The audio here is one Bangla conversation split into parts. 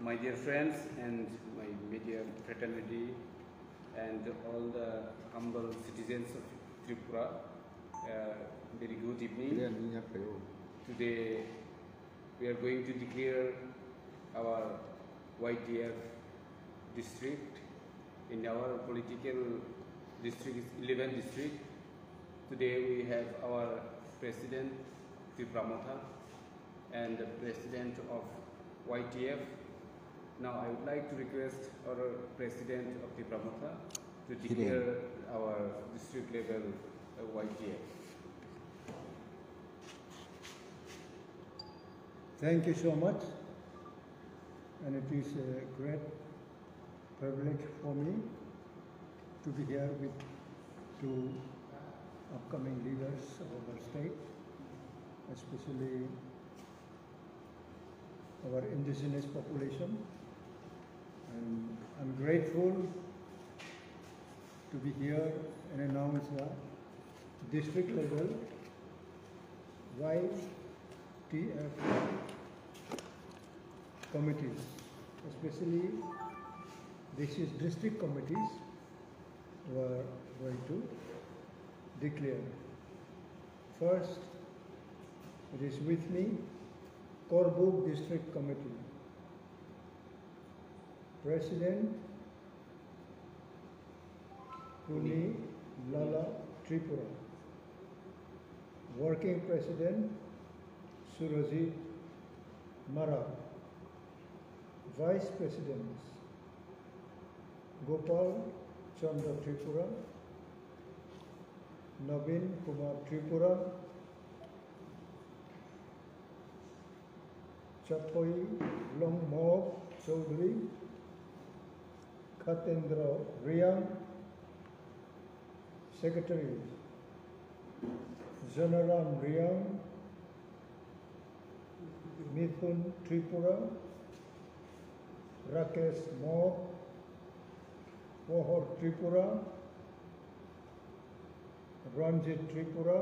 my dear friends and my media fraternity and all the humble citizens of Tripura, very good evening. Today we are going to declare our YTF district. In our political district is 11 district. Today we have our president Tripura Motha and the president of YTF. Now I would like to request our president of Tripura Motha to declare our district level YTF. Thank you so much, and it is a great privilege for me to be here with two upcoming leaders of our state, especially our indigenous population. And I'm grateful to be here and announce the district level YTF committees, especially this is district committees who are going to declare. First, it is with me, Korbuk District Committee. President, Puni Lala Tripura. Working President, Surajit Mara. Vice Presidents, Gopal Chandra Tripura, Navin Kumar Tripura, Chapai Longmok Chaudhary, Khatendra Riang, Secretary, Janaram Riang, Mithun Tripura, Rakesh Mok, Pohor Tripura, Ranjit Tripura,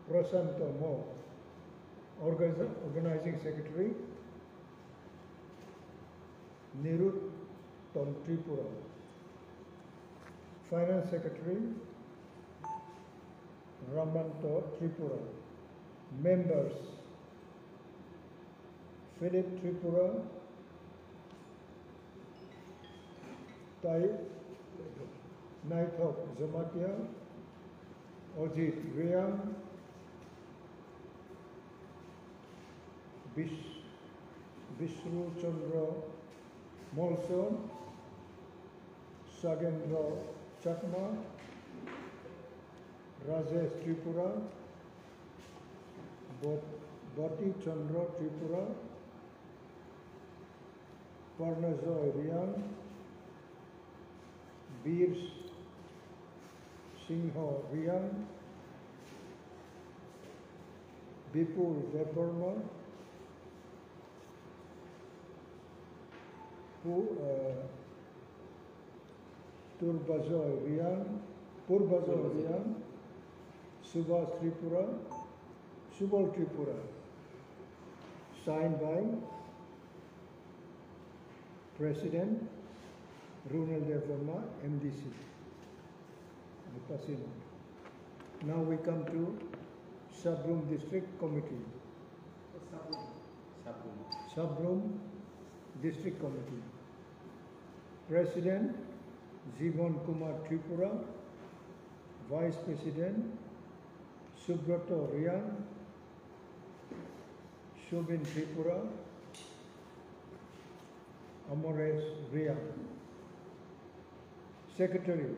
Prasanto Mok, Organizing Secretary, Nirut Tom Tripura, Finance Secretary, Ramanto Tripura, Members, Philip Tripura, Naithok Zamatia, Ojit Riang, Vishnu Chandra Molson, Sagendra Chakma, Rajesh Tripura, Bati Chandra Tripura, Parnajoy Riang, Veer Singho Riang, Bipul Debarma, Purbajoy Riang, Subhas Tripura, Subal Tripura, signed by President Runal Devarma, MDC. Now we come to Sabroom District Committee. Sabroom District Committee. President Jivan Kumar Tripura, Vice President Subrato Riang, Shubin Tripura, Amores Riang. Secretary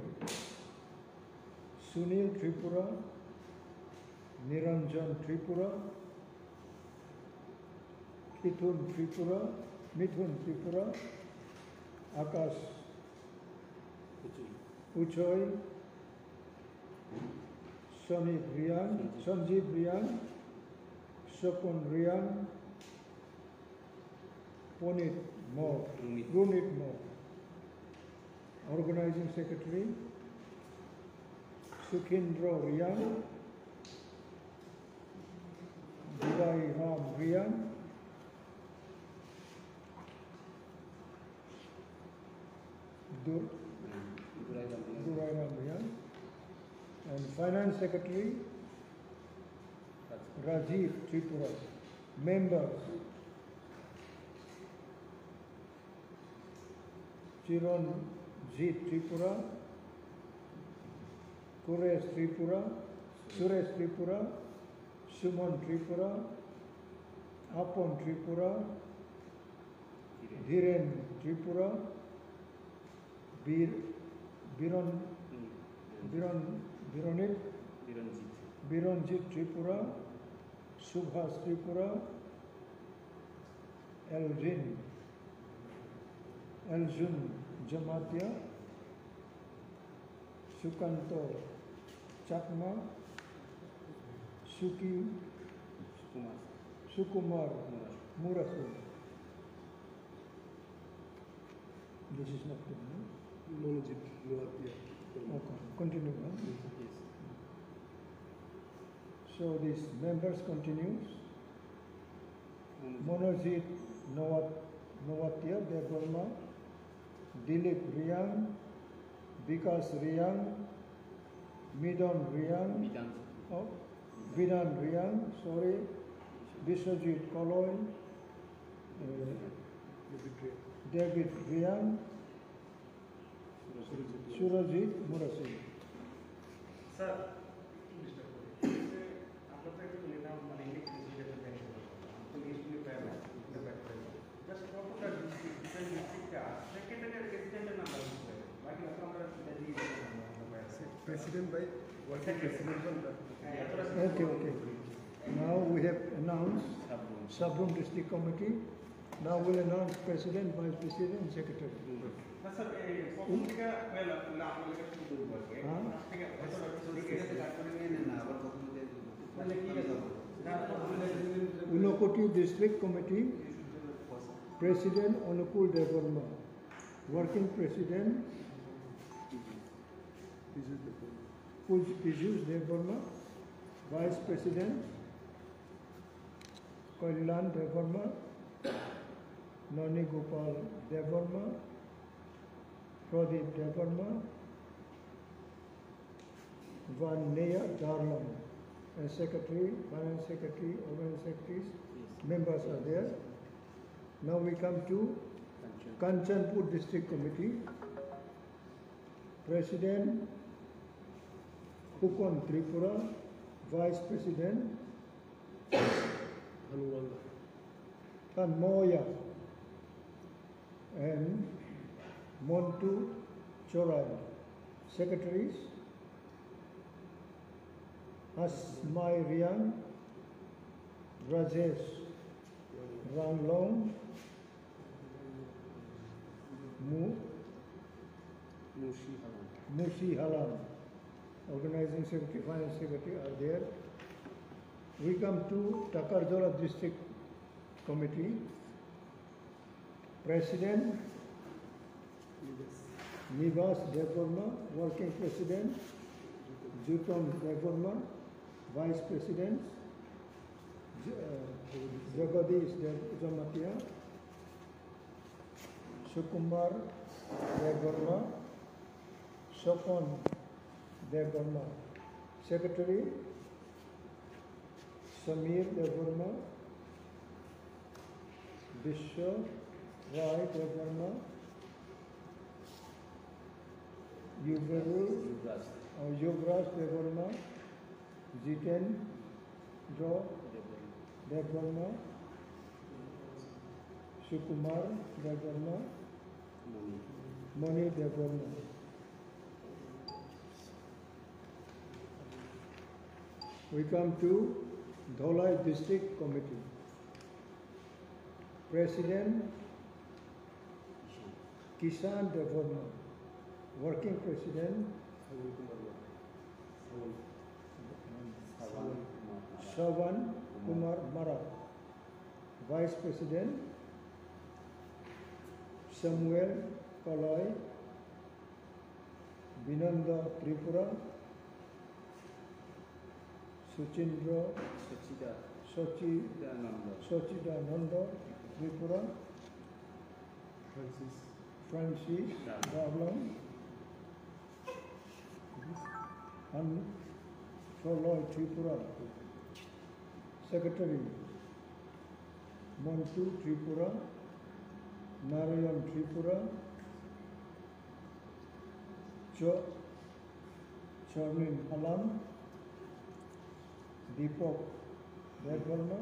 Sunil Tripura, Niranjan Tripura, Mithun Tripura, Akash Uchoy, Sanjeev Riang, Sopon Riang, Punit Mok, Runit Mok. Organizing Secretary Sukhindra Riang, Vidai Ram Riang, Dur Durai Rambian. Durai Rambian. And Finance Secretary Rajiv Tripura. Members Chiranjit Tripura, Suresh Tripura, Suman Tripura, Apon Tripura, Dhiren Tripura, Biranjit Tripura, Subhas Tripura, Aljun Jamatia, Sukanto Chakma, Sukumar Murasu. This is not good, no? Monojit Noatia. Okay, continue. Huh? Yes. So these members continues. Monojit Noatia Devarma, Dilip Riang, Vikas Riang, Midon Riang, Vidan Riang, sorry, Biswajit Koloy, David Riang, Surajit Murasi. Sir, आप लोग एक लेना मानेंगे कि मुझे जब बैंक तो लिस्ट में पैर just what are the different district का सेक्रेटरी प्रेसिडेंट नंबर है बाकी आप हमारा Delhi President by working president. Okay. Now we have announced Sabrum District Committee. Now we'll announce President, Vice President, and Secretary. Sir form का वेल आप लोग का शुरू हुआ है ठीक है Unakoti District Committee, President Anukul Devarma, Working President Pijus Devarma, Vice President Kailan Devarma, Nani Gopal Devarma, Pradeep Devarma, Vanneya Darlam, and Secretary, Finance Secretary, Organizing Secretaries, members are there. Now we come to Kanchanpur District Committee, President Hukon Tripura, Vice President Tanmoya, and Montu Chorai. Secretaries Asmai Rian, Rajesh Ranglong, Mushi Halam. Organizing Secretary, Finance Secretary are there. We come to Takarjola District Committee. President Nivas Devarma, Working President Juton Devarma, Vice President Jagadish Jamatia, Sukumar Devarma, Sopon Devarma, Secretary Samir Devarma, Vishwa Rai Devarma, Yuvraj Devarma, Jiten Jo Devarma, Sukumar Devarma, Moni Devarma. We come to Dholai District Committee. President Kishan Devarma, Working President Sawan Kumar Mara, Vice President Samuel Kalai, Vinanda Tripura, Suchindra Sochidananda Tripura, Francis Darlong, and Choloy Tripura. Secretary Montu Tripura, Narayan Tripura, Charmin Alam, Deepak Devarma,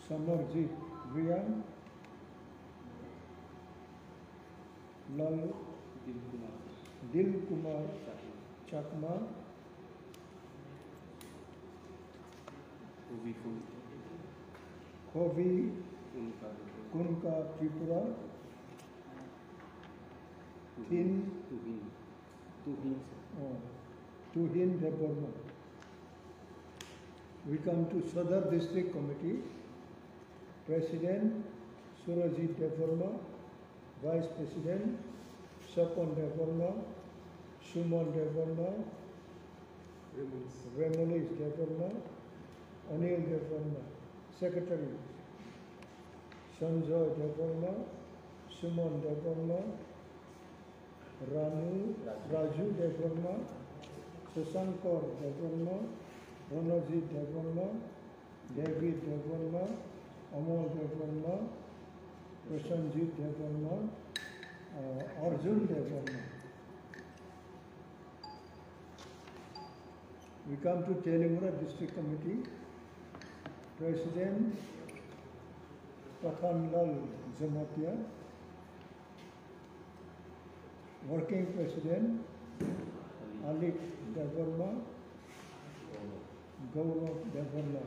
Samarjit Riyan, Lal Dil Kumar Chakma, Kovi Kunka Tripura, Tuhin Devarma. We come to Sadar District Committee. President Surajit Devarma, Vice President Sapon Devarma, Suman Devarma, Remolis Devarma, Anil Devarma. Secretary Sanjoy Devarma, Suman Devarma, Raju Devarma, Susankar Devarma, Ranajit Devarma, David Devarma, Amol Devarma, Prasanjit Devarma, Arjun Devarma. We come to Telimura District Committee. President Pathanlal Jamatia. Working President Alik Devarma, Gaurav Devarma.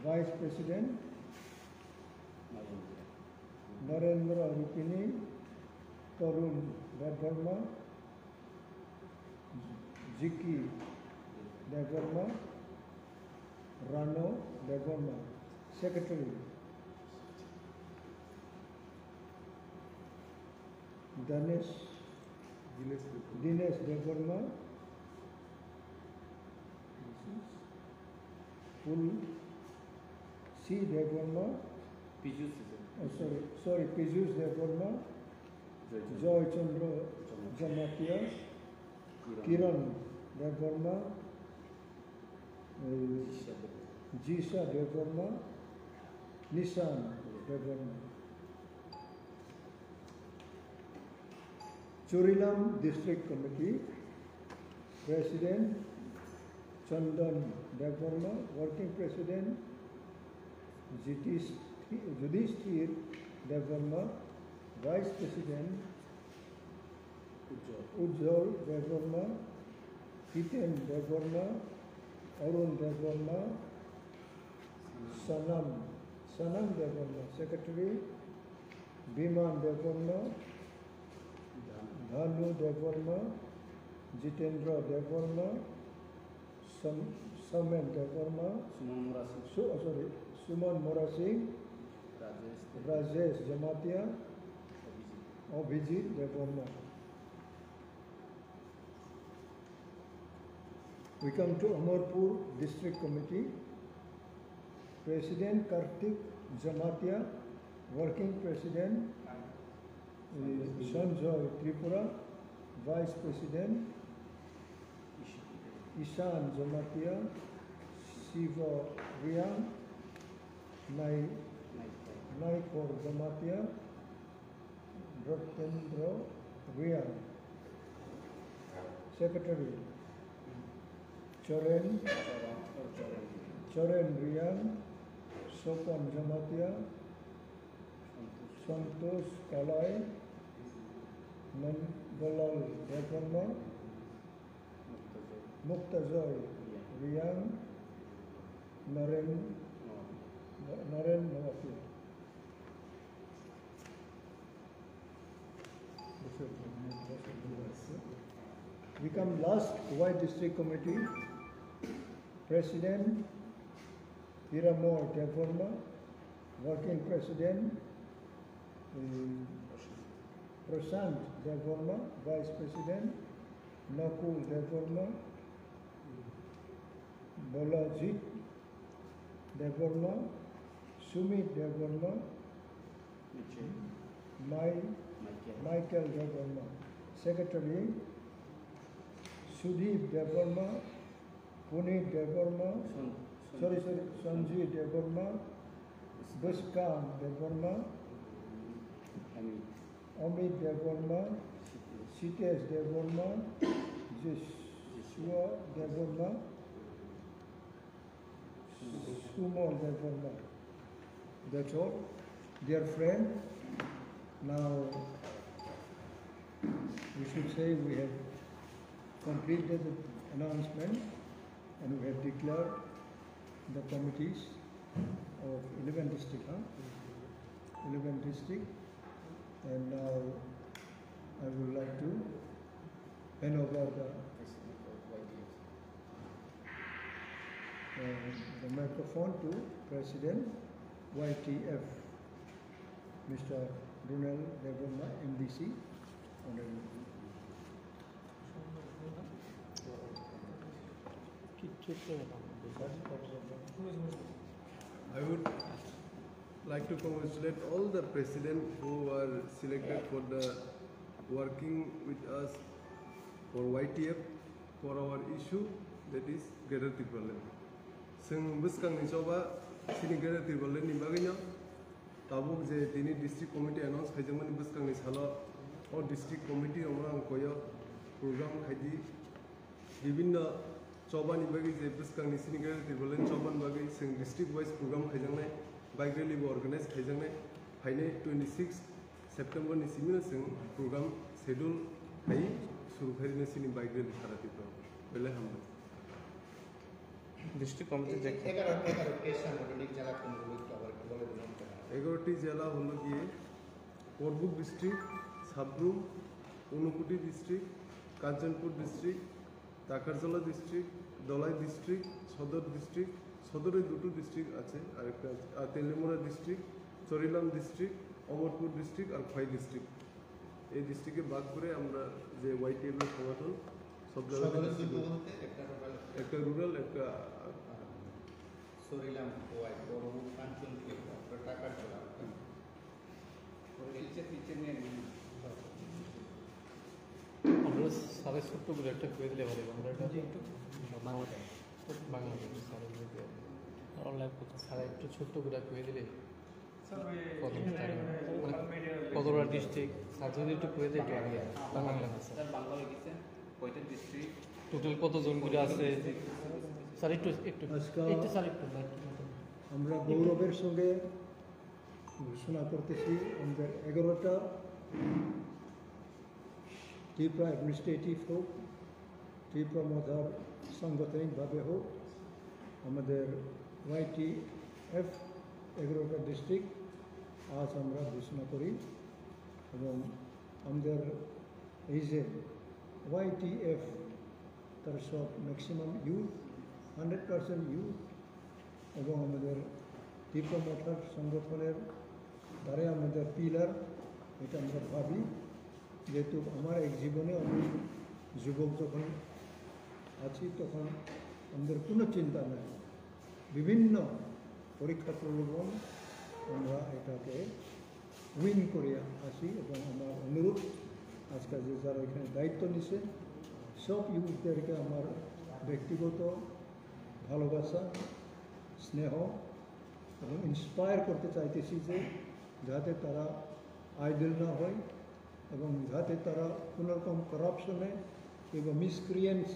Vice President Narendra Rupini, Tarun Devarma, Jiki Devarma, Rano Devarma. Secretary Dinesh Devarma, Full C Devarma, Pijus Devarma, Joy Chandra Jamatia, Kiran Devarma, Jisha Devarma, Nissan Devarma. Churilam District Committee, President Chandan Devarma, Working President Judhishthir Devarma, Vice President Ujjwal Devarma, Hiten Devarma, Arun Devarma, Sanam Devarma. Secretary Biman Devarma, Dhanu Devarma, Jitendra Devarma, Samen Devarma, Suman Morasi, Rajesh Jamatia, Abhijit Devarma. We come to Amarpur District Committee. President Kartik Jamatia, Working President Sanjoy Tripura, Vice President Ishan Jamatia, Shiva Riyan, Naikor Jamatia, Ratendra Riyan. Secretary Charen Riyan, Sopan Jamatia, Santosh Kalai, Nandalal Devarma, Muktajoy Riyan, Naren Navatia. We come last, Y District Committee. President Hiramoy Devarma, Working President Prashant Devarma, Vice President Nakul Devarma, Balajit Devarma, Sumit Devarma, Michael Devarma. Secretary Sudhir Devarma, Puneet Devarma, Sanjay Devarma, Buskan Devarma, Amit Devarma, Sitesh Devarma, Joshua Devarma, Sumo Devarma. That's all. Dear friend, now we should say we have completed the announcement and we have declared the committees of 11 district, 11 district, and now I would like to hand over the microphone to President YTF, Mr. Brunel Devarma, MDC. I would like to congratulate all the presidents who were selected for the working with us for YTF for our issue, that is Greater Tripoli. Sing buskang ni coba sini Greater Tripoli ni baginya tabuk je dini district committee announce khajaman buskang ni sala or district committee orang koyo program khaji bibinna coba ni bagi je buskang ni sini Greater Tripoli coban bagi sing district wise program khajangnai bike rally organize khajangnai haine 26 September ni simina sing program schedule khai shuru kharina sini bike rally kharati pro bele hamda district committee 11টি জেলা হলো গিয়ে Karbook district, Sabroom, Unakoti district, Kanchanpur district, Takarjala district, Dhalai district, Sadar district, সদরে দুটো ডিস্ট্রিক্ট আছে আরেকটা আর Teliamura district, Charilam district, Amarpur district আর খোয়াই ডিস্ট্রিক্ট। এই ডিস্ট্রিক্টে ভাগ করে আমরা যে YTF এর সংগঠন সব জায়গায় একটা রুরাল একটা Sorilam, Kowai, Korobu, Kanchanpur, Takatula. আমরা সাড়ে ছোট্ট করে একটা করে দিলে ভালো আমরা এটা বাংলাদেশ সাড়ে অনলাইন করতে সাড়ে একটু ছোট্ট করে করে দিলে কতটা ডিস্ট্রিক্ট সার্জরি একটু করে দিলে একটু আগে বাংলাদেশ টোটাল কতজন করে আছে স্যার একটু একটু একটু স্যার একটু আমরা গৌরবের সঙ্গে ঘোষণা করতেছি আমাদের 11টা ত্রিপুরা অ্যাডমিনিস্ট্রেটিভ হোক, ত্রিপুরা মধার সাংগঠনিকভাবে হোক, আমাদের YTF 11টা ডিস্ট্রিক্ট আজ আমরা ঘোষণা করি এবং আমাদের এই যে YTF তার সব ম্যাক্সিমাম ইউথ 100% ইউথ এবং আমাদের ত্রিপুরা মঠার সংগঠনের দ্বারা আমাদের পিলার এটা আমরা ভাবি যেহেতু আমার এক জীবনে আমি যুবক যখন আছি তখন আমাদের কোনো চিন্তা নেই, বিভিন্ন পরীক্ষা প্রলোভন আমরা এটাকে উইন করে আসি এবং আমার অনুরোধ আজকাল যে যারা এখানে দায়িত্ব নিছে সব ইউথদেরকে আমার ব্যক্তিগত ভালোবাসা স্নেহ এবং ইন্সপায়ার করতে চাইতেছি যে যাতে তারা আইডল না হয় এবং যাতে তারা কোনোরকম করাপশনে কিংবা মিসক্রিয়েন্স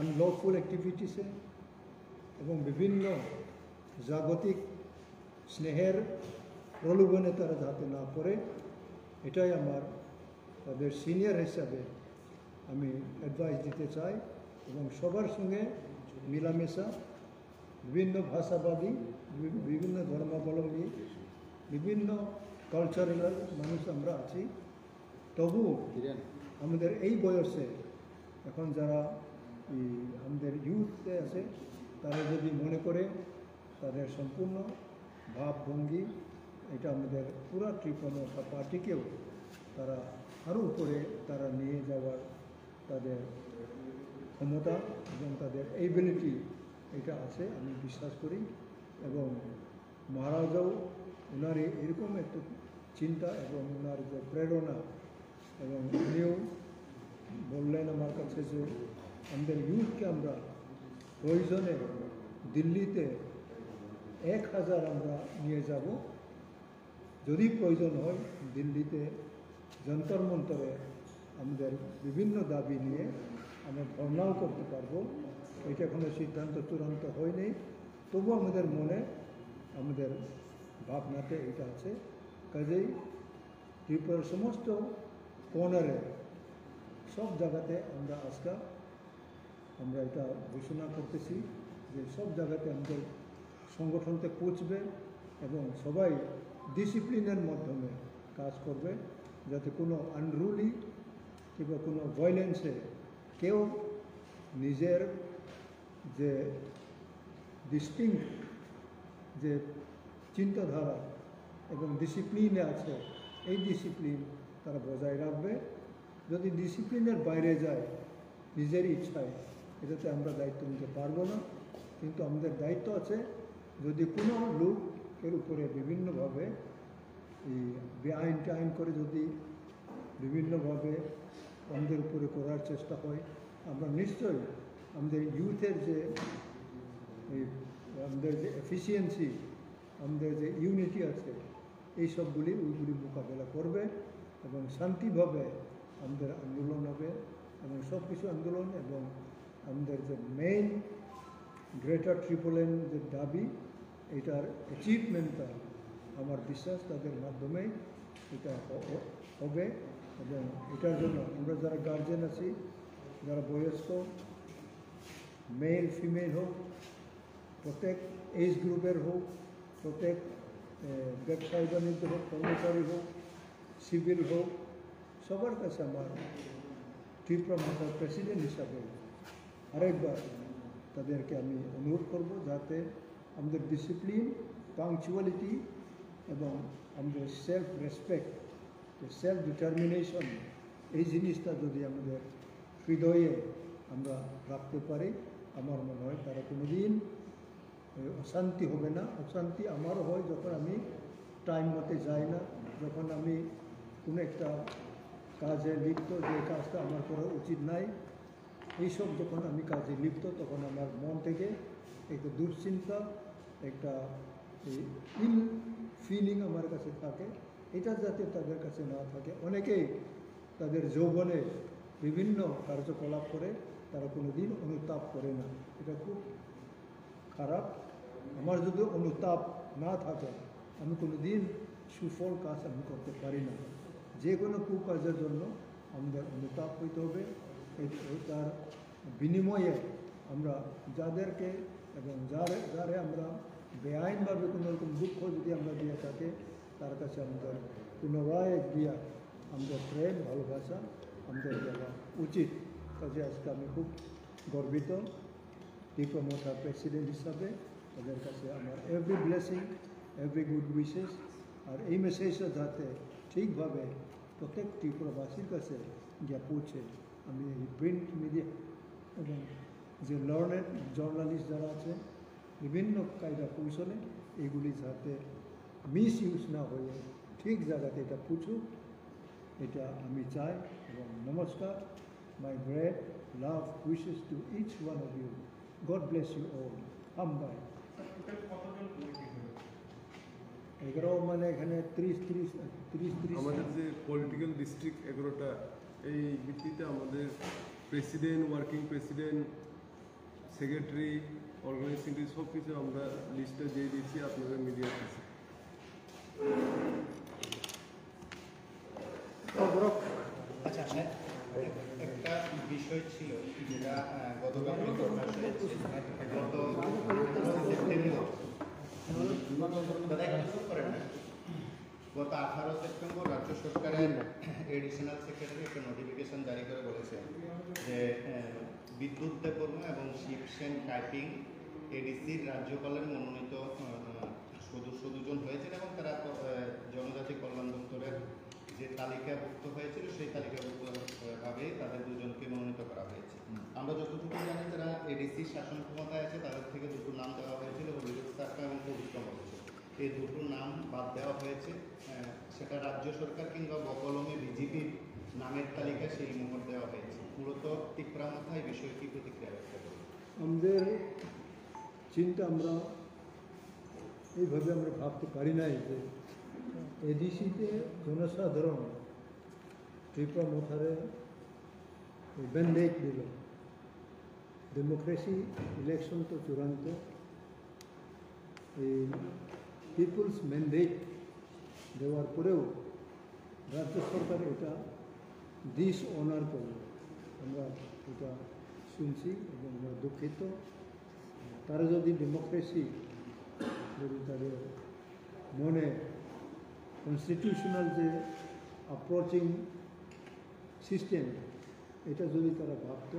আনলফুল অ্যাক্টিভিটিসে এবং বিভিন্ন জাগতিক স্নেহের প্রলোভনে তারা যাতে না পড়ে এটাই আমার তাদের সিনিয়র হিসাবে আমি অ্যাডভাইস দিতে চাই এবং সবার সঙ্গে মিলামেশা, বিভিন্ন ভাষাবাদী, বিভিন্ন ধর্মাবলম্বী, বিভিন্ন কালচারাল মানুষ আমরা আছি, তবু আমাদের এই বয়সে এখন যারা আমাদের ইউথে আছে তারা যদি মনে করে তাদের সম্পূর্ণ ভাবভঙ্গি এটা আমাদের পুরা ত্রিপুরা পার্টিকেও তারা আরও উপরে তারা নিয়ে যাওয়ার তাদের ক্ষমতা এবং তাদের এবিলিটি এটা আছে আমি বিশ্বাস করি এবং মহারাজাও ওনার এরকম একটা চিন্তা এবং ওনার যে প্রেরণা, এবং উনিও বললেন আমার কাছে যে আমাদের ইউথকে আমরা প্রয়োজনে দিল্লিতে 1000 আমরা নিয়ে যাব, যদি প্রয়োজন হয় দিল্লিতে যন্তর মন্তরে আমাদের বিভিন্ন দাবি নিয়ে আমরা ধর্নাও করতে পারবো। এটা এখনো সিদ্ধান্ত চূড়ান্ত হয়নি, তবু আমাদের মনে আমাদের ভাবনাতে এটা আছে। কাজেই ত্রিপুরার সমস্ত কর্নারে সব জায়গাতে আমরা এটা ঘোষণা করতেছি যে সব জায়গাতে আমাদের সংগঠনতে পৌঁছবে এবং সবাই ডিসিপ্লিনের মাধ্যমে কাজ করবে, যাতে কোনো আনরুলি কিংবা কোনো ভায়োলেন্সে কেউ নিজের যে ডিস্টিংক্ট যে চিন্তাধারা এবং ডিসিপ্লিনে আছে এই ডিসিপ্লিন তারা বজায় রাখবে। যদি ডিসিপ্লিনের বাইরে যায় নিজের ইচ্ছায়, এটাতে আমরা দায়িত্ব নিতে পারবো না। কিন্তু আমাদের দায়িত্ব আছে, যদি কোনো লোকের উপরে বিভিন্নভাবে এই বেআইন টাইন করে যদি বিভিন্নভাবে আমাদের উপরে করার চেষ্টা হয়, আমরা নিশ্চয়ই আমাদের ইউথের যে আমাদের যে এফিসিয়েন্সি, আমাদের যে ইউনিটি আছে, এই সবগুলি ওইগুলি মোকাবেলা করবে এবং শান্তিভাবে আমাদের আন্দোলন হবে। এবং সব কিছু আন্দোলন এবং আমাদের যে মেইন গ্রেটার ট্রিপোলিন যে দাবি, এটার অ্যাচিভমেন্টটা আমার বিশ্বাস তাদের মাধ্যমে এটা হবে। এবং এটার জন্য আমরা যারা গার্জেন আছি, যারা বয়স্ক, মেল ফিমেল হোক, প্রত্যেক এজ গ্রুপের হোক, প্রত্যেক ব্যবসায়ী বাণিজ্য হোক, কর্মচারী হোক, সিভিল হোক, সবার কাছে আমার ত্রিপুরা মাতার প্রেসিডেন্ট হিসাবে আরেকবার তাদেরকে আমি অনুরোধ করব, যাতে আমাদের ডিসিপ্লিন, পাংচুয়ালিটি এবং আমাদের সেলফ রেসপেক্ট, সেলফ ডিটারমিনেশন, এই জিনিসটা যদি আমাদের হৃদয়ে আমরা রাখতে পারি, আমার মনে হয় তারা কোনোদিন অশান্তি হবে না। অশান্তি আমারও হয় যখন আমি টাইম মতে যাই না, যখন আমি কোনো একটা কাজে লিপ্ত, যে কাজটা আমার করা উচিত নাই, এইসব যখন আমি কাজে লিপ্ত, তখন আমার মন থেকে একটা দুশ্চিন্তা, একটা ইল ফিলিং আমার কাছে থাকে। এটা যাতে তাদের কাছে না থাকে। অনেকেই তাদের যৌবনে বিভিন্ন কার্যকলাপ করে, তারা কোনো দিন অনুতাপ করে না, এটা খুব খারাপ। আমার যদি অনুতাপ না থাকে, আমি কোনো দিন সুফল কাজ আমি করতে পারি না। যে কোনো কুকাজের জন্য আমাদের অনুতাপ হইতে হবে। তার বিনিময়ে আমরা যাদেরকে এবং যারে আমরা বেআইনভাবে কোনো রকম দুঃখ যদি আমরা দিয়ে থাকি, তার কাছে আমাদের পুনরায় দিয়া আমাদের প্রেম ভালোবাসা আমাদের দেওয়া উচিত। কাজে আজকে আমি খুব গর্বিত ত্রিপুরা মাতার প্রেসিডেন্ট হিসাবে। তাদের কাছে আমার every blessing, every good wishes. আর এই মেসেজটা যাতে ঠিকভাবে প্রত্যেক ত্রিপুরাবাসীর কাছে গিয়ে পৌঁছে, আমি এই প্রিন্ট মিডিয়া এবং যে লার্নেড জার্নালিস্ট যারা আছে, বিভিন্ন কায়দা কৌশলে এগুলি যাতে মিস ইউজ না হয়ে ঠিক জায়গাতে এটা পৌঁছুক, এটা আমি চাই। এবং নমস্কার, my great love wishes to each one of you. God bless you all. হামবাই। এগারো মানে এখানে 30 আমাদের যে পলিটিক্যাল ডিস্ট্রিক্ট 11টা, এই ভিত্তিতে আমাদের president, working president, secretary, organising সব কিছু আমরা লিস্টটা দিয়ে দিচ্ছি আপনাদের মিডিয়ার কাছে। আচ্ছা, একটা বিষয় ছিল যেটা গতকাল প্রকাশ হয়েছে, গত 18 সেপ্টেম্বর, গত 18 সেপ্টেম্বর রাজ্য সরকারের এডিশনাল সেক্রেটারি একটা নোটিফিকেশন জারি করে বলেছে যে বিদ্যুৎ দেববর্মা এবং শিবসেন টাইপিং এডিসির রাজ্যপালের মনোনীত সদস্য দুজন হয়েছেন এবং তারা জনজাতি কল্যাণ দপ্তরের যে তালিকাভুক্ত হয়েছিল সেই তালিকাভুক্তভাবেই তাদের দুজনকে মনোনীত করা হয়েছে। আমরা যতটুকু জানি যারা এডিসির শাসন ক্ষমতায় আছে তাদের থেকে দুটো নাম দেওয়া হয়েছিল, অভিযোগ সার্কা এবং পবিত্র মহোৎসব। এই দুটো নাম বাদ দেওয়া হয়েছে। সেটা রাজ্য সরকার কিংবা বকলমে বিজেপির নামের তালিকা সেই মোহর দেওয়া হয়েছে। মূলত ত্রিপুরা মাথা এই বিষয়ে কি প্রতিক্রিয়া ব্যক্ত করবে? আমাদের চিন্তা আমরা এইভাবে আমরা ভাবতে পারি নাই যে এডিসিতে জনসাধারণ ত্রিপুরা মাথারে ম্যান্ডেট দিল। ডেমোক্রেসি ইলেকশন তো চূড়ান্ত, এই পিপুলস ম্যান্ডেট দেওয়ার পরেও রাজ্য সরকার এটা ডিসঅনার করল। আমরা এটা শুনছি এবং আমরা দুঃখিত। তারা যদি ডেমোক্রেসি যদি তাদের মনে কনস্টিটিউশনাল যে অ্যাপ্রোচিং সিস্টেম এটা যদি তারা ভাবত,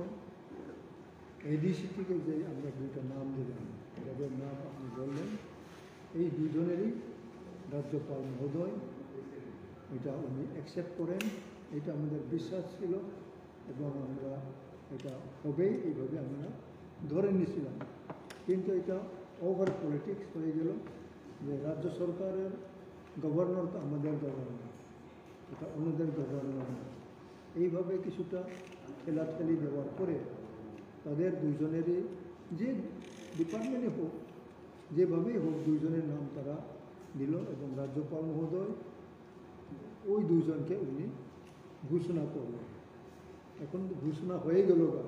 এডিসি থেকে যে আমরা দুইটা নাম দিলাম, যাদের নাম আপনি বললেন, এই দুজনেরই রাজ্যপাল মহোদয় এটা উনি অ্যাকসেপ্ট করেন। এটা আমাদের বিশ্বাস ছিল এবং আমরা এটা হবেই এইভাবে আমরা ধরে নিয়েছিলাম। কিন্তু এটা ওভার পলিটিক্স হয়ে গেল যে রাজ্য সরকারের গভর্নর তো আমাদের গভর্নর, এটা অন্যদের গভর্নর না। এইভাবে কিছুটা ঠেলাঠেলি দেওয়ার পরে তাদের দুজনেরই যে ডিপার্টমেন্টে হোক, যেভাবেই হোক, দুজনের নাম তারা দিল এবং রাজ্যপাল মহোদয় ওই দুজনকে উনি ঘোষণা করলেন। এখন ঘোষণা হয়ে গেল গা,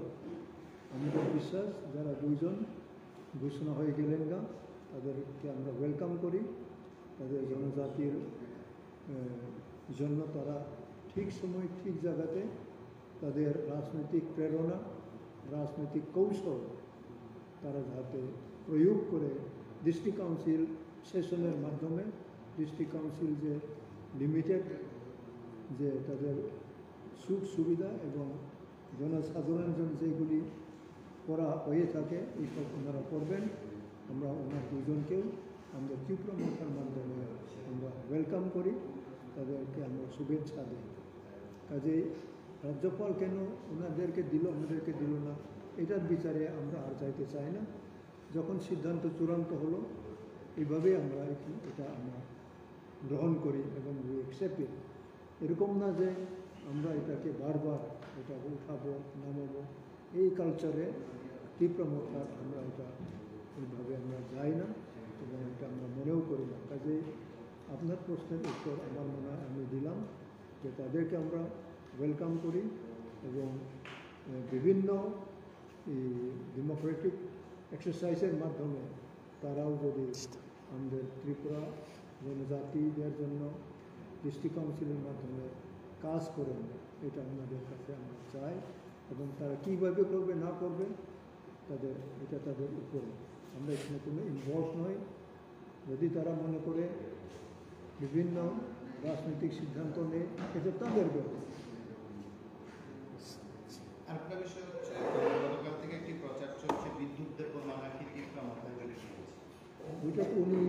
আমাদের বিশ্বাস যারা দুইজন ঘোষণা হয়ে গেলেন গা তাদেরকে আমরা ওয়েলকাম করি। তাদের জনজাতির জন্য তারা ঠিক সময় ঠিক জায়গাতে তাদের রাজনৈতিক প্রেরণা, রাজনৈতিক কৌশল তারা যাতে প্রয়োগ করে ডিস্ট্রিক্ট কাউন্সিল সেশনের মাধ্যমে, ডিস্ট্রিক্ট কাউন্সিল যে লিমিটেড যে তাদের সুখ সুবিধা এবং জনসাধারণের জন্য যেগুলি করা হয়ে থাকে এইসব ওনারা করবেন। আমরা ওনার দুজনকেও আমাদের ত্রিপুরা মাথার মাধ্যমে আমরা ওয়েলকাম করি, তাদেরকে আমরা শুভেচ্ছা দিই। কাজেই রাজ্যপাল কেন ওনাদেরকে দিল আমাদেরকে দিল না, এটার বিচারে আমরা আর যাইতে চাই না। যখন সিদ্ধান্ত চূড়ান্ত হলো এইভাবেই আমরা এটা আমরা গ্রহণ করি এবং উই অ্যাকসেপ্ট ইট। এরকম না যে আমরা এটাকে বারবার এটা উঠাবো নামাবো, এই কালচারে ত্রিপুরা মাথার আমরা এটা এইভাবে আমরা যাই না এবং এটা আমরা মনেও করি না। কাজেই আপনার প্রশ্নের উত্তর আমার মনে হয় আমি দিলাম যে তাদেরকে আমরা ওয়েলকাম করি এবং বিভিন্ন ডেমোক্রেটিক এক্সারসাইজের মাধ্যমে তারাও যদি আমাদের ত্রিপুরা জনজাতিদের জন্য ডিস্ট্রিক্ট কাউন্সিলের মাধ্যমে কাজ করেন, এটা আমাদের কাছে আমরা চাই। এবং তারা কীভাবে করবে না করবে এটা তাদের উপরে, আমরা এখানে কোনো ইনভলভ নই। যদি তারা মনে করে বিভিন্ন রাজনৈতিক সিদ্ধান্ত নেয়, এটা তাদের ব্যাপার। আরেকটা বিষয় হচ্ছে, গতকাল থেকে একটি প্রচার চলছে বিদ্যুৎ দেব নাকি ত্রিপুরা মাথায় বলে ওইটা উনি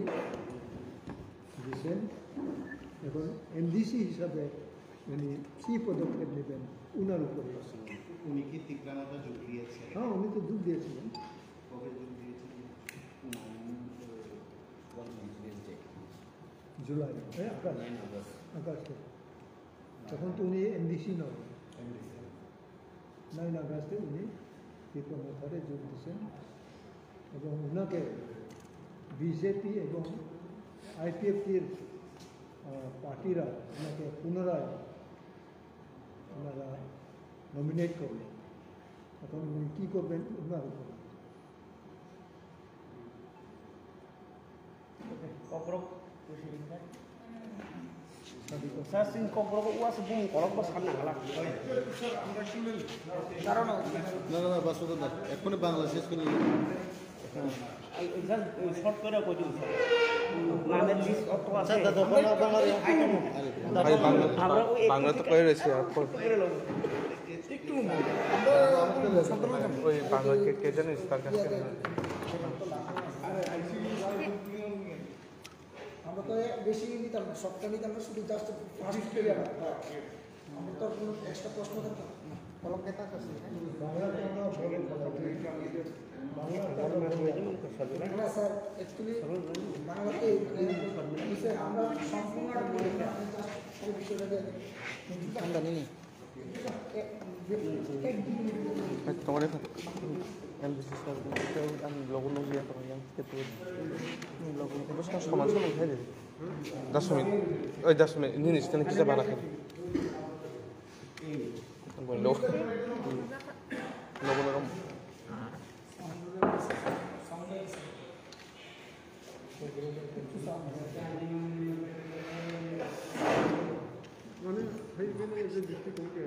দিয়েছেন। এখন এমডিসি হিসাবে উনি কী পদক্ষেপ নেবেন উনার উপরে। উনি কি ত্রিপুরা মাথা যোগ দিয়েছে? হ্যাঁ, উনি তো যোগ দিয়েছিলেন। কবে যোগ দিয়েছেন? জুলাই, আগস্টে। তখন তো উনি এমডিসি নয়, 9 আগস্টে উনি ত্রিপুরা মাথারে যোগ দিয়েছেন এবং ওনাকে বিজেপি এবং আইপিএফটির পার্টিরা ওনাকে পুনরায় ওনারা নমিনেট করলেন। এখন উনি কী করবেন ওনার উপর। Sasing kobrok uas bung kolok bos kan nangala. Karon না বাস্তব না, এখনই বাংলা শেষ করে exam short করে কই দিন স্যার। নামের লিস্ট অত আছে। বাংলা তো কয়ে রয়েছে একটু ওই বাংলা কে জানিস তার কাছে আমরা তো বেশি নিতাম না, সবটা নিতাম না, শুধু জাস্ট ফার্স্ট ক্লিয়ার। আমরা তো কোনো এক্সট্রা প্রশ্ন থাকতাম কলম কেতা আছে। বাংলা স্যার অ্যাকচুয়ালি বাংলাতে আমরা সম্পূর্ণ বিষয়টাকে তোমার MBC ang logo ng siya ko yang ketut logo tapos kan samahan sa mga head 10 minit oy 10 minit ini nih sekarang kita banakin ang logo logo na মানে এইখানে যে ডিস্ট্রিক্ট কমিটি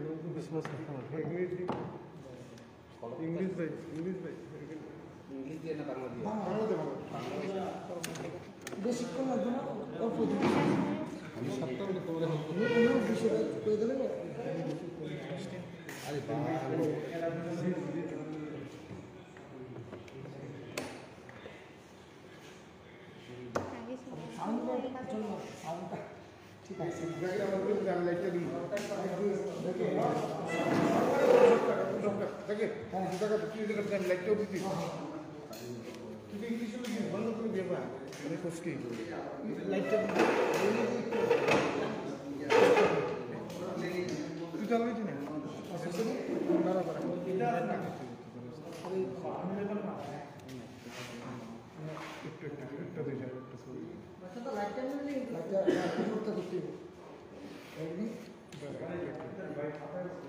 ইংলিশ ভাই ইংলিশ দিয়ে না বাংলা দিয়ে? বেশিক্ষণ লাগবে না, অল্প দিন বিষয়টা করে দিলে না সাউন্ডটা ঠিক আছে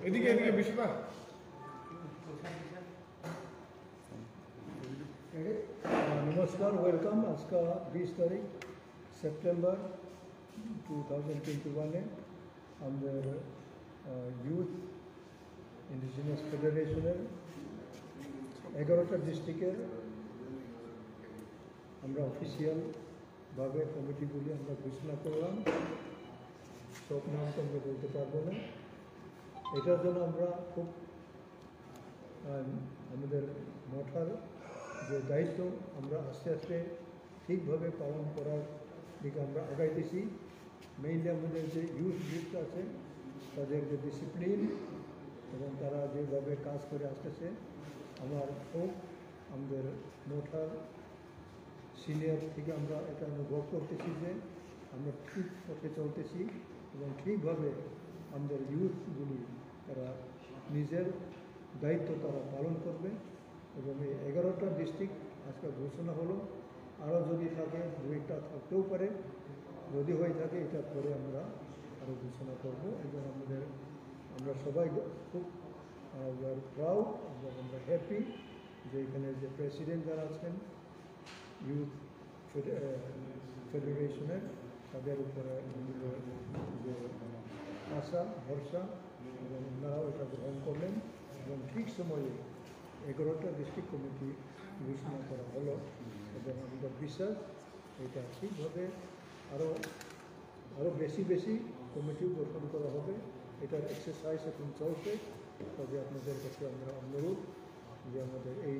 এদিকে এদিকে বিশ্বনাথ नमस्कार, वेलकम। आज का 20 तारीख सितंबर 2021 है আমাদের ইউথ ইন্ডিজিনাস ফেডারেশনের 11টা ডিস্ট্রিক্টের আমরা অফিসিয়ালভাবে কমিটিগুলি আমরা ঘোষণা করলাম। সব নাম তো আমরা বলতে পারবো না। এটার জন্য আমরা খুব আমাদের মঠার যে দায়িত্ব আমরা আস্তে আস্তে ঠিকভাবে পালন করার দিকে আমরা আগাইতেছি। মেইনলি আমাদের যে ইউথ গ্রুপ আছে তাদের যে ডিসিপ্লিন এবং তারা যেভাবে কাজ করে আসতেছে, আমার খুব আমাদের মঠার সিনিয়র থেকে আমরা এটা অনুভব করতেছি যে আমরা ঠিক পথে চলতেছি এবং ঠিকভাবে আমাদের ইউথগুলি তারা নিজের দায়িত্ব তারা পালন করবে। এবং এই 11টা ডিস্ট্রিক্ট আজকে ঘোষণা হলো, আরও যদি থাকে 2-1টা থাকতেও পারে। যদি হয়ে থাকে এটা পরে আমরা আরও ঘোষণা করব। এবং আমরা সবাই খুব প্রাউড এবং আমরা হ্যাপি যে এখানে যে প্রেসিডেন্ট যারা আছেন ইউথ ফেডারেশনের, তাদের উপরে যে আশা ভরসা এবং ওনারাও এটা গ্রহণ করলেন এবং ঠিক সময়ে 11টা ডিস্ট্রিক্ট কমিটি ঘোষণা করা হলো। এবং আমাদের বিশ্বাস এটা ঠিকভাবে আরও বেশি কমিটি গঠন করা হবে। এটার এক্সারসাইজ এখন চলছে। তবে আপনাদের কাছে আমরা অনুরোধ যে আমাদের এই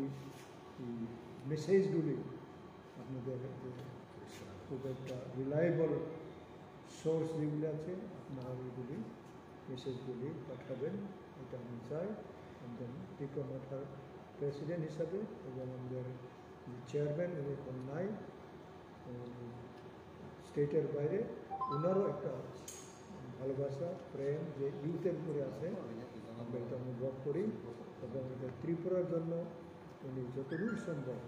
মেসেজগুলি আপনাদের খুব একটা রিলায়েবল সোর্স যেগুলি আছে আপনারা ওইগুলি মেসেজগুলি পাঠাবেন, এটা আমি চাই। আমাদের ত্রিপুরা মঠার প্রেসিডেন্ট হিসাবে এবং আমাদের চেয়ারম্যান উনি এখন নাই, স্টেটের বাইরে, ওনারও একটা ভালোবাসা প্রেম যে ইউথের উপরে আছে, আমরা এটা অনুভব করি। এবং এটা ত্রিপুরার জন্য উনি যতদূর সম্ভব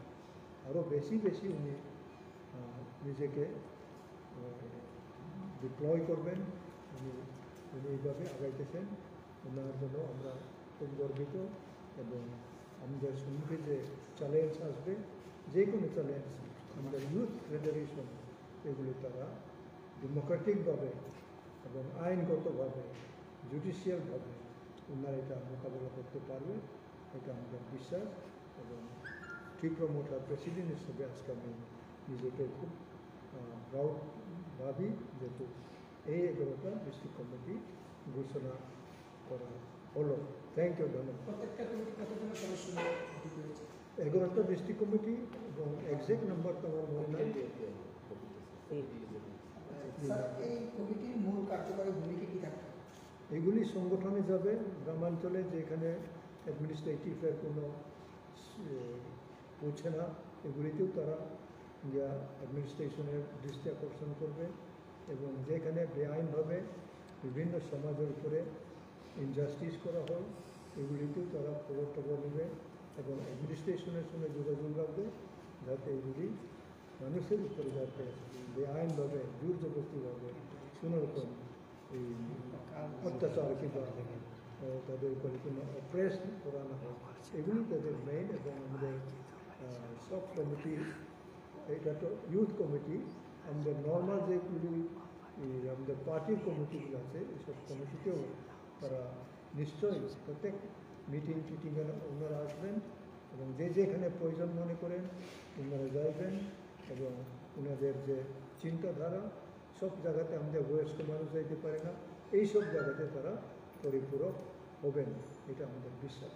আরও বেশি উনি নিজেকে ডিপ্লয় করবেন। উনি এইভাবে আগাইতেছেন, ওনার জন্য আমরা খুব গর্বিত। এবং আমাদের সম্মুখে যে চ্যালেঞ্জ আসবে, যে কোনো চ্যালেঞ্জ, আমাদের ইউথ ফেডারেশন এগুলি তারা ডেমোক্রেটিকভাবে এবং আইনগতভাবে জুডিশিয়ালভাবে ওনারা এটা মোকাবেলা করতে পারবে, এটা আমাদের বিশ্বাস। এবং ত্রিপুরা মঠার প্রেসিডেন্ট হিসেবে আজকে আমি নিজেকে খুব প্রাউড ভাবি, যেহেতু এই 11টা ডিস্ট্রিক্ট কমিটি ঘোষণা করা হলো। থ্যাংক ইউ, ধন্যবাদ। প্রত্যেকটা কমিটি কতজনের সদস্য 11টা ডিস্ট্রিক্ট কমিটি এবং এক্সাক্ট নাম্বার তো আমার মনে নাই। স্যার, এই কমিটির মূল কার্যকরী ভূমিকা কী থাকবে? এগুলি সংগঠনে যাবে গ্রামাঞ্চলে যেখানে অ্যাডমিনিস্ট্রেটিভের কোনো পৌঁছে না, এগুলিতেও তারা অ্যাডমিনিস্ট্রেশনের দৃষ্টি আকর্ষণ করবে এবং যেখানে বেআইনভাবে বিভিন্ন সমাজের উপরে ইনজাস্টিস করা হয় এগুলিতেও তারা খবর নেবে এবং অ্যাডমিনিস্ট্রেশনের সঙ্গে যোগাযোগ রাখবে যাতে এগুলি মানুষের উপরে যাতে বেআইনভাবে জোর জবরদস্তিভাবে কোনোরকম এই অত্যাচার কিংবা তাদের উপরে কোনো অপ্রেস করানো হয় এগুলি তাদের মেইন। এবং আমাদের সব কমিটি, এটা তো ইউথ কমিটি, আমাদের নর্মাল যেগুলি আমাদের পার্টির কমিটিগুলো আছে এইসব কমিটিতেও তারা নিশ্চয়ই প্রত্যেক মিটিংয়ে ওনারা আসবেন এবং যেখানে প্রয়োজন মনে করেন ওনারা যাইবেন এবং ওনাদের যে চিন্তাধারা সব জায়গাতে আমাদের বয়স্ক মানুষ যাইতে পারে না, এই সব জায়গাতে তারা পরিপূরক হবেন, এটা আমাদের বিশ্বাস।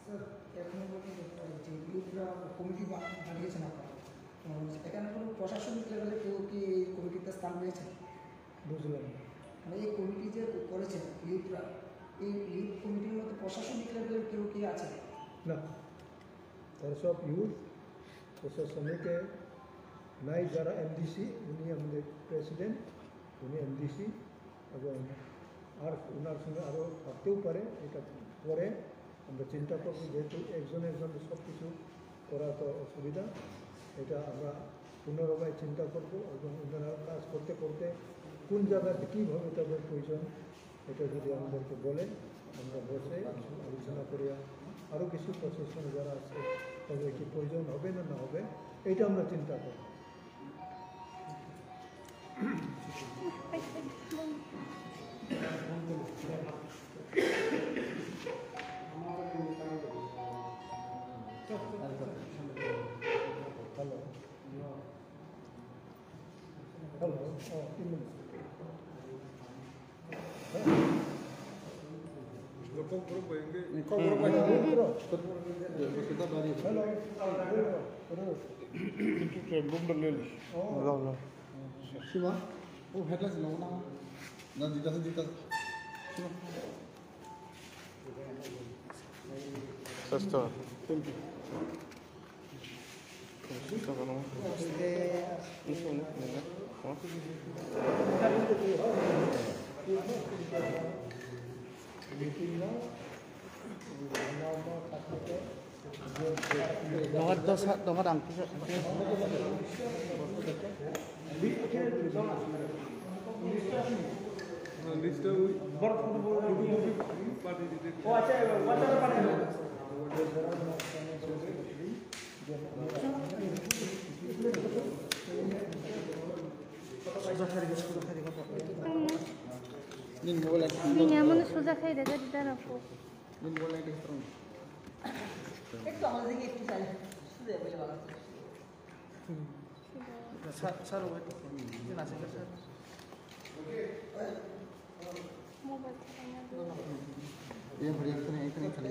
স্যার এখন যে ইউথরা কমিটি বানিয়েছেন আপনারা, এখানে কোনো প্রশাসনিক লেভেলে কেউ কি এই কমিটিতে স্থান পেয়েছেন? বুঝলাম মানে এই কমিটি যে করেছেন ইউথরা, এই ইউথ কমিটির মধ্যে প্রশাসনিক লেভেলের কেউ কি আছে? না, তারা সব ইউথ। প্রশাসনিকে নাই যারা এমডিসি, উনি আমাদের প্রেসিডেন্ট, উনি এমডিসি এবং আর ওনার সঙ্গে আরও থাকতেও পারে, এটা পরে আমরা চিন্তা করবো, যেহেতু একজনের জন্য সব কিছু করা তো অসুবিধা, এটা আমরা পুনরায় চিন্তা করব এবং ওনারা কাজ করতে করতে কোন জায়গাতে কীভাবে তাদের প্রয়োজন এটা যদি আমাদেরকে বলে আমরা বসে আলোচনা করিয়া আরও কিছু প্রশাসনে যারা আছে তাদের কি প্রয়োজন হবে না না হবে এটা আমরা চিন্তা করব। Hello. Oh, 2 minutes. Siapa? Oh, headless lo nama. Nah, jika. Sasta. Dongat angki. Viniamo sudah kayak dari dalam kok. একটু আমাদের দিকে একটু চাই শুধু বলে ভালো স্যার ওয়েট করুন আছে স্যার Mobile এই ঘরে এখানে খালি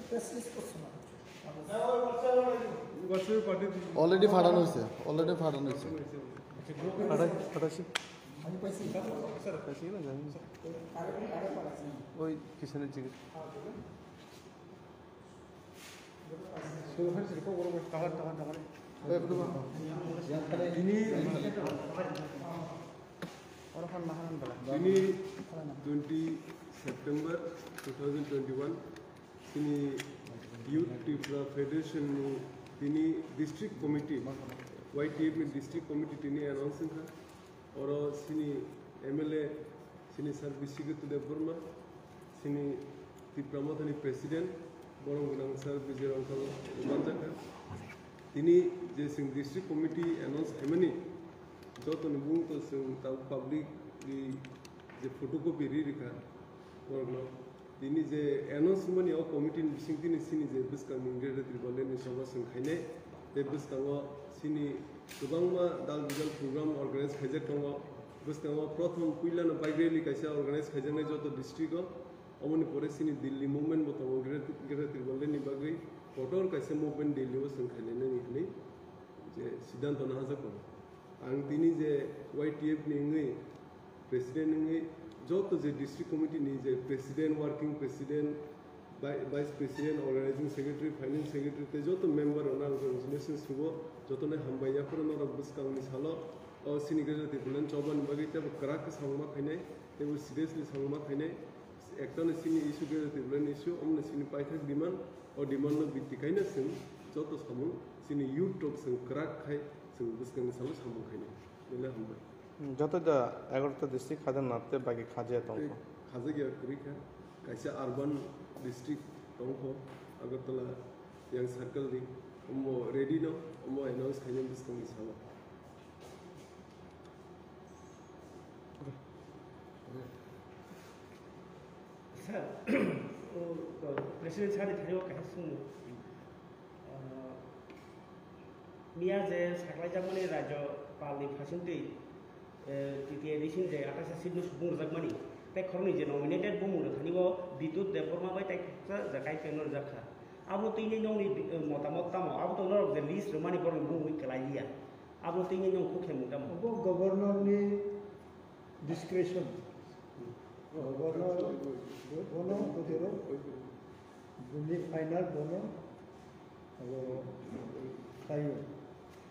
প্রেসিস করছো না অলরেডি ফাটানো হয়েছে ফাটাছি আমি পাইছি ফাটাছি না জানি আরে পারাছি ওই কিষানের জিজ্ঞেস তিনি 20 সেপ্টেম্বর 2021 তিনি यूथ त्रिपुरा फेडरेशन তিনি डिस्ट्रिक्ट कमिटी YTF में डिस्ट्रिक्ट कमिटी তিনি अनाउंसिंग था और सिनी MLA सिनी सर बिसिगत देवबर्मा सिनी त्रिपुरा मथानि प्रेसिडेंट बरं गोनां सर विजय रंखाल उमानजाखा তিনি जे सिं डिस्ट्रिक्ट कमिटी अनाउंस खालामनि जतन बुंतो जों दा पाब्लिक जे फटोकपि रिरिखा बरं তিনি যে এনাউন্সমেন্ট ইয়াव कमिटिनि बिसिं दिनै सिनि जे बिस्कां इंग्रेड त्रिबलेनि सभा सोंखायनाय बे बिस्काङाव सिनि गोबांमा दाल बिजाल प्रग्राम अर्गानाइज खायजादों बिस्काङाव प्रथम पहिलानो बाइक रेलि कायसा अर्गानाइज खायजानाय जत डिस्ट्रिक्टआव अमनि परे सिनि दिल्ली मुभमेन्ट बत इंग्रेड त्रिबलेनि बागै फटोर कायसा मुभमेन्ट दिल्लीआव सोंखायनायनि हनै जे सिद्धांत नाजाखौ आं दिनै जे YTF नि प्रेसिडेंट नि जत जे डिस्ट्रिक्ट कमिटी नि जे president working president Vice President, Organizing Secretary, Finance Secretary, te joto member ona organization subo joto ne hambaya pura nora buskang ni salo o sinigara te bulan choban bagi te krak sangma khaine te bu seriously sangma khaine ekta ne sini issue ge te bulan issue omne sini paithak demand o demand no bitti kaina sing joto samu sini youth talk sing krak khai sing buskang ni salo samu khaine bele hamba যত 11টা ডিস্ট্রিক্ট খাজা নাতে বাকি খাজা তংক খাজা গিয়া করি খা kaisa urban district tongko agartala yang circle di omo ready no omo announce khaina buskang ni salo sir president sari thariyo kahasun miya je saklai jamani rajo palni phasinti titiya edition je akasa sidno subung jagmani tai khorni je nominated bumu thanibo bidut deborma bai tai jakai penor jakha abo tini nongni motamot tamo abo to nor the list romani bor bumu kelaiya abo tini nong ko khemu tamo abo governor ni discretion governor bono bodero buni final bono abo kayo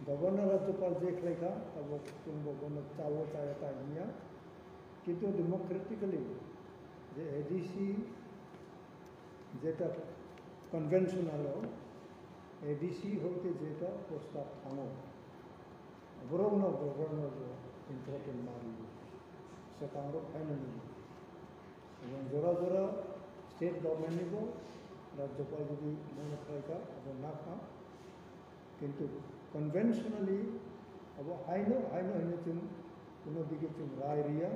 governor राज्यपाल देख लेगा अब तुम बोनो चावो चाहता है কিন্তু ডেমোক্রেটিক্যালি যে এডিসি যেটা কনভেনশনাল এডিসি হতে যেটা প্রস্তাব থামো বরং গভর্নর ইম্পর্টেন্ট মারি সেটা আমরা ফাইনাল এবং জোড়া জোড়া স্টেট গভর্নমেন্ট নিব রাজ্যপাল যদি মনে থাকা এবং না খা কিন্তু কনভেনশনালি अब आइनो हने जों कोनो दिगे जों रायरिया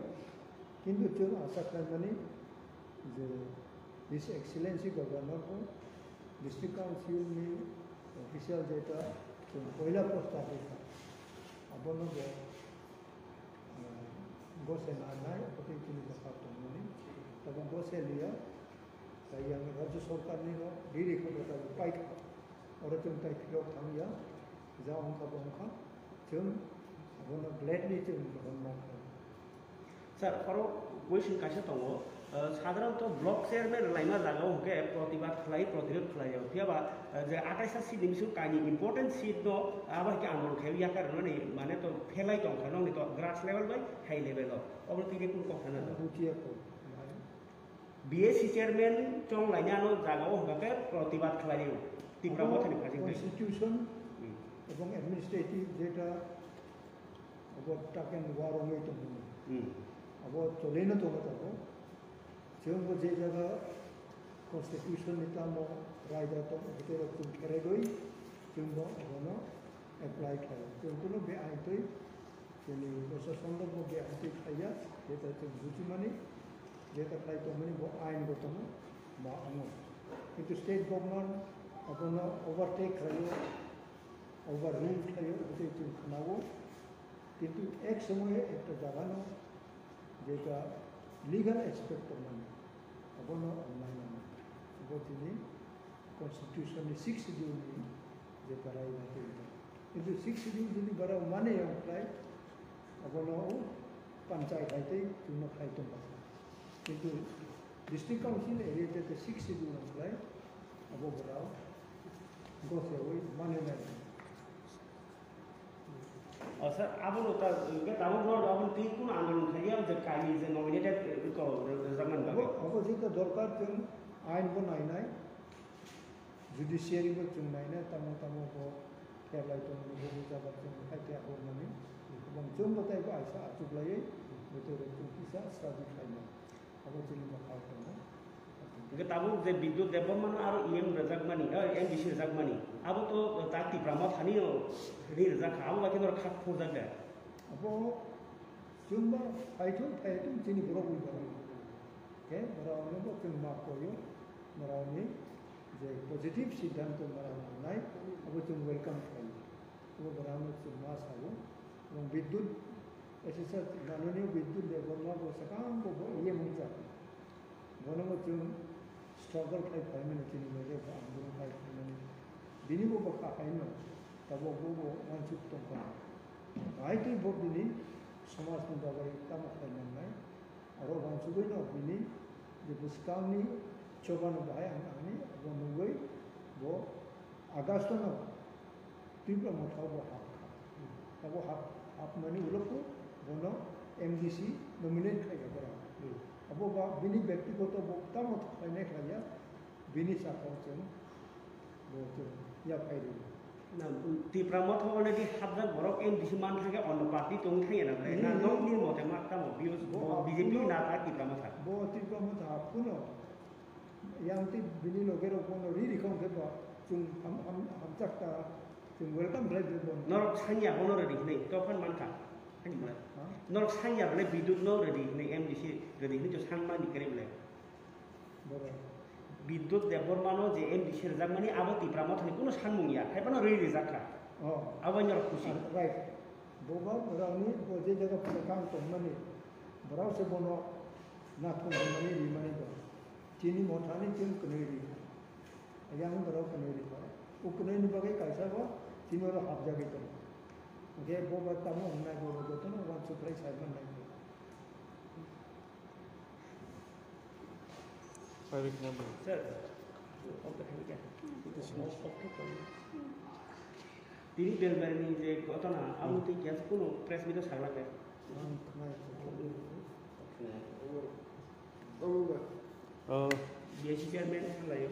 किन्तु जों आसा खालामनानै जे हिज एक्सेलेन्सि गभर्नर को डिस्ट्रिक्ट काउन्सिल नि अफिसियल डेटा जों पहिला प्रस्ताव होता अबनो गसे नानाय अति किनि देखातोमनि तब गसे लिया yang राज्य सरकार नि दिरि को ता पाइक और जों ताइ फिलक थांया जा अंका जों अबनो ग्लेडलि जों governor sir karo question kaisa tongo সাধারণত ব্লক চেয়ারম্যান লাইমা জায়গাও হকে প্রতিবাদ খালাই প্রতিরোধ খালাই ফিয়াবা যে 28 সিট নিমিসু কানি ইম্পর্টেন্ট সিট দ আবার কি আন্দোলন খাইয়া কারণে মানে তো ফেলাই তো কারণ তো গ্রাস লেভেল বাই হাই লেভেল অবর তিকে কোন কথা না বুঝিয়া তো বিএসসি চেয়ারম্যান চং লাইনানো জায়গাও হকে প্রতিবাদ খালাই তীব্র মতনি ফাজিং কনস্টিটিউশন এবং অ্যাডমিনিস্ট্রেটিভ যেটা অবর টাকেন ওয়ারংই তো अब चलेन तो बताओ जों जे जगह कॉन्स्टिट्यूशन नितामो रायदा तो होते तुम करे गई जों बनो अप्लाई खायो जों कोनो बे आइतै जोंनि बोसोर संदर्भ बे आइतै खाया जेता जों बुजिमानि जेता खाय तो माने बो आइन गतमो बा आङो किन्तु स्टेट गवर्नमेंट अपनो ओवरटेक खायो ओवर रूल खायो होते जों खानावो किन्तु एक समय एक जगह जेका लीगल एस्पेक्ट माने अबनो ऑनलाइन अब तिनी कॉन्स्टिट्यूशन नि 6 शेड्यूल नि जे कराई बाटे किन्तु 6 शेड्यूल जदि बरा माने अप्लाई अबनो पंचायत आइतै तुम खाइतो किन्तु डिस्ट्रिक्ट काउंसिल एरिया ते 6 शेड्यूल अप्लाई अब बरा गोसे होई माने नै sir abon ta ke tamon road abon ti kun आंदोलन खाइया जे काली जे नॉमिनेटेड को जमान बागे अब जेका दरकार जों आइन बनायनाय जुडिशियरी बो जों नायना तामो तामो को केरलाय तो बो जाबा जों खाइते आबोनानै এবং जों बताय को आइसा आचुब्लायै बोथोर जों किसा स्टाडि खाइना अब जों माखाव दङ के ताबु जे विद्युत देबमान आरो ईएम रजाकमानि एम बिसि रजाकमानि आबो तो ताकि ब्राह्म थानि रि रजाखा आबो बाकी नर खाक फुजादे अब जोंबा फाइथो जोंनि बर' बुंबाय के बरावनो जों मा कोयो बरावनि जे पजिटिभ सिद्धान्त बरावनाय अब जों वेलकाम खायो अब बरावनो जों मा सावो এবং বিদ্যুৎ एसेसा माननीय विद्युत देबरमा बसकाम को ये मुजा बनमो जों स्ट्रगल खाइ फाइमेन जोंनि मेरे आंदोलन खाइ फाइमेन बिनिबो बखा खाइनो तबो बो वानसुक तंका आइतै बदिनि समाजनि बागै काम खालामनाय आरो वानसुगैनो बिनि जे बुस्कांनि coba bahaya ani abo nungoi bo August no tiba mau tahu hak mani uloku bono MDC nominate kaya berapa abo ba bini व्यक्ति को तो बोलता मत खाने खाया bini sakaucen bo ya pairi না তীব্রামত হবনে দি হাবজাক বরক এম দিছি মান থাকে অন্য পার্টি তং থাকে না না নক নি মতে মাত্রা ম বিজেপি না তা তীব্রামত থাকে bo tiba mo ta puno yang ti bini logero bono ri kong ke ba chung ham chakta chung welcome drive bon নরক সাইয়া বন রেডি নেই তখন মানকা হানি বলে নরক সাইয়া বলে বিদ্যুৎ ন রেডি নেই এম দিছি রেডি নেই তো সাংমা নি করে বলে bora বিদ্যুৎ দেবর মানো যে এম দিছি রাজাক মানে আবো তীব্রামত হয় কোনো সানমুইয়া খাইবানো রেডি জাকা oh আবো নরক খুশি right boba orang ni bo je jaga pelakang tong mani berau se bono na tong mani di mani do chini mothani chin keneri yang berau keneri ba u keneri bagai kaisa ba chini ora hab jage to ge boba tamu onnai boba to no one surprise happen like Private number. Sir okay ঠিক আছে তিনি বেলবানি যে ঘটনা আমি তো গ্যাস কোনো প্রেস মিটে সাগলাকে বিএসসি চেয়ারম্যান লাইও